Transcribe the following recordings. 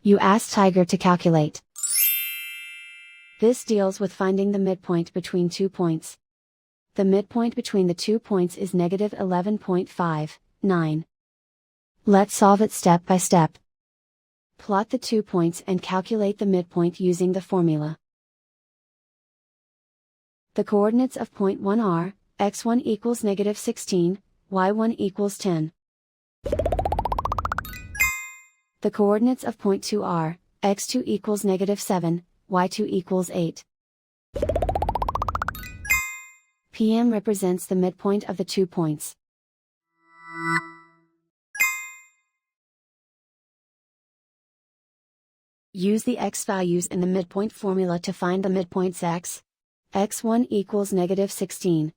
You ask Tiger to calculate. This deals with finding the midpoint between 2 points. The midpoint between the 2 points is negative 11.59. Let's solve it step by step. Plot the 2 points and calculate the midpoint using the formula. The coordinates of point 1 are, x1 equals negative 16, y1 equals 10. The coordinates of point 2 are, x2 equals negative 7, y2 equals 8. PM represents the midpoint of the 2 points. Use the x values in the midpoint formula to find the midpoints x. x1 equals negative 16.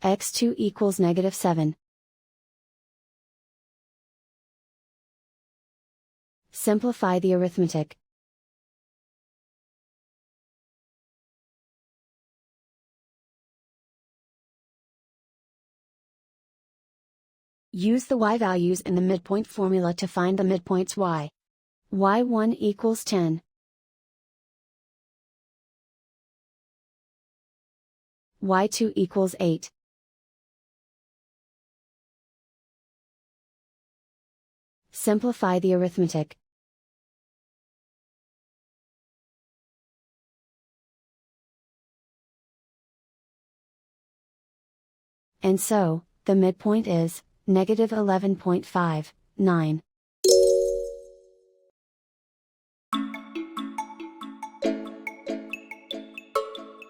x2 equals negative 7. Simplify the arithmetic. Use the y values in the midpoint formula to find the midpoints y. y1 equals 10. y2 equals 8. Simplify the arithmetic. And so, the midpoint is negative 11.59.